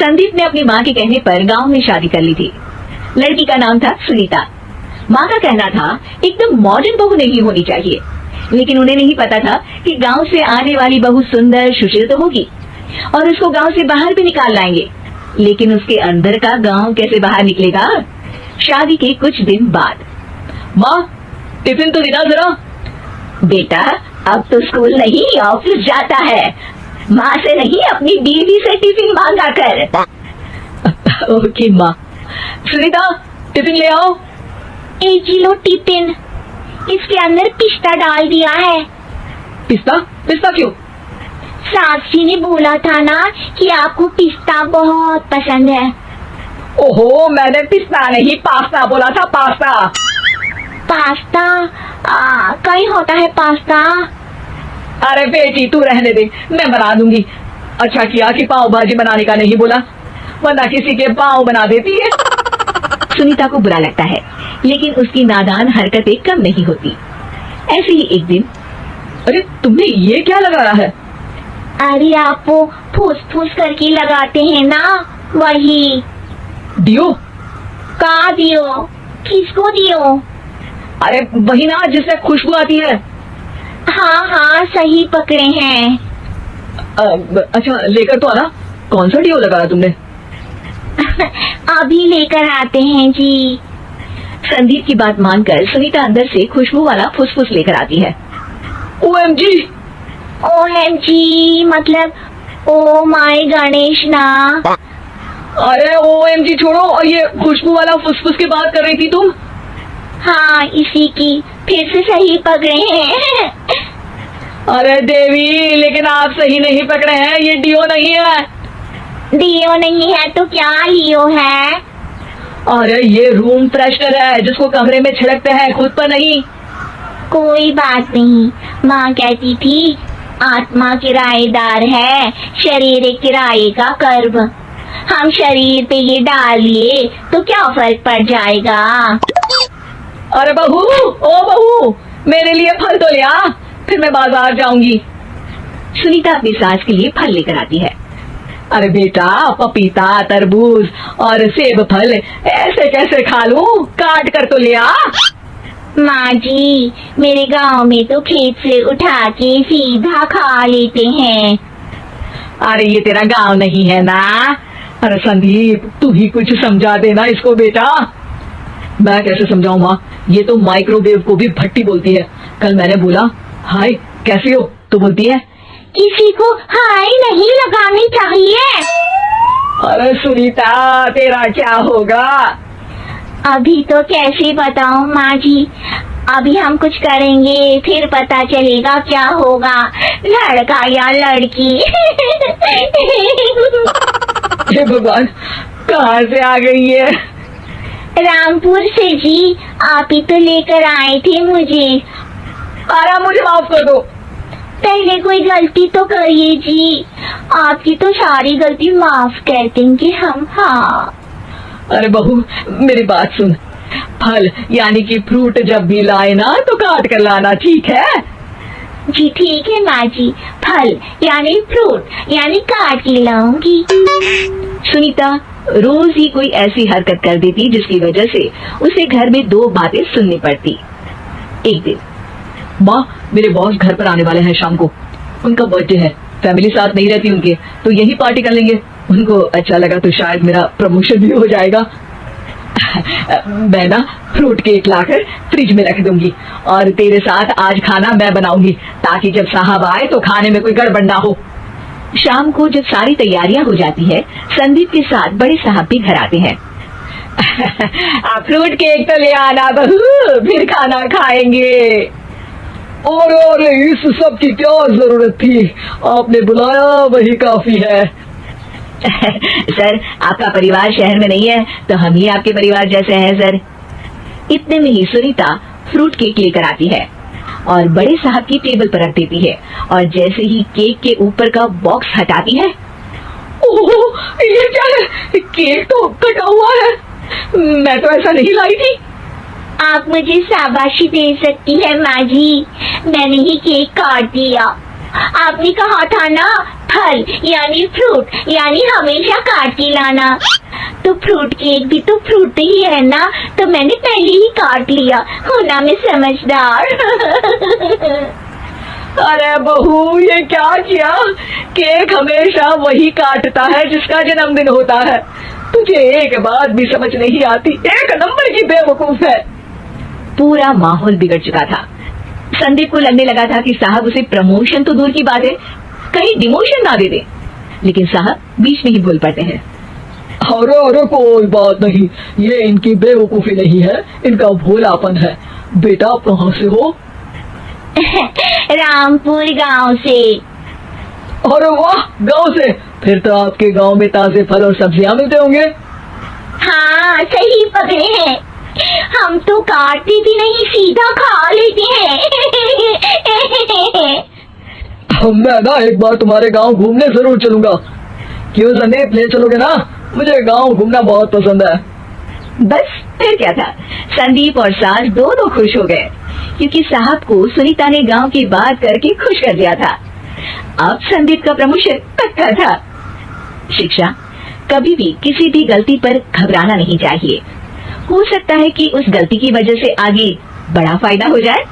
संदीप ने अपनी माँ के कहने पर गांव में शादी कर ली थी। लड़की का नाम था सुनीता। माँ का कहना था एकदम मॉडर्न बहू नहीं होनी चाहिए, लेकिन उन्हें नहीं पता था कि गांव से आने वाली बहू सुंदर सुशील तो होगी और उसको गांव से बाहर भी निकाल लाएंगे, लेकिन उसके अंदर का गांव कैसे बाहर निकलेगा। शादी के कुछ दिन बाद, माँ टिफिन तो देना जरा। बेटा अब तो स्कूल नहीं ऑफिस जाता है, माँ से नहीं अपनी बीवी से टिफिन मांगा कर। ओके माँ। सुनीता टिफिन ले आओ। 1 किलो टिफिन, इसके अंदर पिस्ता डाल दिया है। पिस्ता? पिस्ता क्यों? सास जी ने बोला था ना कि आपको पिस्ता बहुत पसंद है। ओहो, मैंने पिस्ता नहीं पास्ता बोला था, पास्ता। पास्ता? कहीं होता है पास्ता? अरे बेटी तू रहने दे, मैं बना दूंगी। अच्छा किया कि पाव भाजी बनाने का नहीं बोला, वरना किसी के पाव बना देती है। सुनीता को बुरा लगता है, लेकिन उसकी नादान हरकतें कम नहीं होती। ऐसे ही एक दिन, अरे तुमने ये क्या लगाया है? अरे आप वो फूस फूस करके लगाते हैं ना, वही। डियो? का दियो? किसको दियो? अरे वही ना जिससे खुशबू आती है। हाँ हाँ सही पकड़े हैं। अच्छा लेकर तो आना। कौन सा डियो लगाया तुमने? अभी लेकर आते हैं जी। संदीप की बात मानकर सुनीता अंदर से खुशबू वाला फुसफुस लेकर आती है। OMG! OMG मतलब ओ माय गणेश ना। अरे OMG छोड़ो, और ये खुशबू वाला फुसफुस की बात कर रही थी तुम? हाँ इसी की, फिर से सही पकड़े हैं। अरे देवी, लेकिन आप सही नहीं पकड़े हैं, ये डियो नहीं है। डियो नहीं है तो क्या लियो है? अरे ये रूम फ्रेशनर है जिसको कमरे में छिड़कते हैं, खुद पर नहीं। कोई बात नहीं, माँ कहती थी आत्मा किराएदार है, शरीर किराए का कर्म। हम शरीर पे ये डाल लिए तो क्या फर्क पड़ जाएगा। अरे बहू, ओ बहू, मेरे लिए फल तो ले आ, फिर मैं बाजार जाऊंगी। सुनीता अपनी सास के लिए फल लेकर आती है। अरे बेटा, पपीता, तरबूज और सेब फल ऐसे कैसे खा लूं? काट कर तो ले आ। माँ जी, मेरे गांव में तो खेत से उठा के सीधा खा लेते हैं। अरे ये तेरा गांव नहीं है ना। अरे संदीप, तू ही कुछ समझा देना इसको बेटा। मैं कैसे समझाऊं माँ, ये तो माइक्रोवेव को भी भट्टी बोलती है। कल मैंने बोला हाय कैसी हो, तो बोलती है किसी को हाय नहीं लगानी चाहिए। अरे सुनीता, तेरा क्या होगा? अभी तो कैसे बताऊं माँ जी, अभी हम कुछ करेंगे फिर पता चलेगा क्या होगा, लड़का या लड़की। हे भगवान, कहाँ से आ गई है? रामपुर से जी, आप ही तो लेकर आए थे मुझे। अरे मुझे माफ कर दो। पहले कोई गलती तो करिए जी, आपकी तो सारी गलती माफ कर देंगे हम। हाँ अरे बहू मेरी बात सुन, फल यानी कि फ्रूट जब भी लाए ना तो काट कर लाना, ठीक है? जी ठीक है माँ जी, फल यानी फ्रूट यानी काट के लाऊंगी। सुनीता रोज ही कोई ऐसी हरकत कर देती जिसकी वजह से उसे घर में 2 बातें सुननी पड़ती। एक दिन, माँ मेरे बॉस घर पर आने वाले हैं शाम को, उनका बर्थडे है, फैमिली साथ नहीं रहती उनके, तो यही पार्टी कर लेंगे। उनको अच्छा लगा तो शायद मेरा प्रमोशन भी हो जाएगा। मैं ना फ्रूट केक लाकर फ्रिज में रख दूंगी और तेरे साथ आज खाना मैं बनाऊंगी, ताकि जब साहब आए तो खाने में कोई गड़बड़ ना हो। शाम को जब सारी तैयारियां हो जाती है, संदीप के साथ बड़े साहब भी घर आते हैं। फ्रूट केक तो ले आना बहू, फिर खाना खाएंगे। और इस सब की क्या जरूरत थी, आपने बुलाया वही काफी है। सर आपका परिवार शहर में नहीं है तो हम ही आपके परिवार जैसे हैं सर। इतने में ही सुनीता फ्रूट केक लेकर आती है और बड़े साहब की टेबल पर रख देती है, और जैसे ही केक के ऊपर का बॉक्स हटाती है, ओह ये क्या है? केक तो कटा हुआ है, मैं तो ऐसा नहीं लाई थी। आप मुझे शाबाशी दे सकती है माँ जी, मैंने ही केक काट दिया। आपने कहा था ना फल यानी फ्रूट यानी हमेशा काट के लाना। तो फ्रूट केक भी तो फ्रूट ही है ना, तो मैंने पहले ही काट लिया। होना मैं समझदार। अरे बहू, ये क्या किया? केक हमेशा वही काटता है जिसका जन्मदिन होता है। तुझे एक बात भी समझ नहीं आती, एक नंबर की बेवकूफ है। पूरा माहौल बिगड़ चुका था। संदीप को लगने लगा था कि साहब उसे प्रमोशन तो दूर की बात है, कहीं डिमोशन ना दे दे। लेकिन साहब बीच में ही बोल पड़ते हैं, अरे अरे कोई बात नहीं, ये इनकी बेवकूफी नहीं है, इनका भोलापन है। बेटा आप कहाँ से हो? रामपुर गांव से। अरे वाह, गांव से? फिर तो आपके गांव में ताजे फल और सब्जियां मिलते होंगे। हाँ सही पकड़े हैं, हम तो काटते भी नहीं, सीधा खा लेते हैं। मैं ना एक बार तुम्हारे गांव घूमने जरूर चलूंगा। क्यों संदीप, ले चलोगे ना? मुझे गांव घूमना बहुत पसंद है। बस फिर क्या था, संदीप और सास दोनों खुश हो गए, क्योंकि साहब को सुनीता ने गांव की बात करके खुश कर दिया था। अब संदीप का प्रमोशन पक्का था। शिक्षा, कभी भी किसी भी गलती पर घबराना नहीं चाहिए। हो सकता है कि उस गलती की वजह से आगे बड़ा फायदा हो जाए।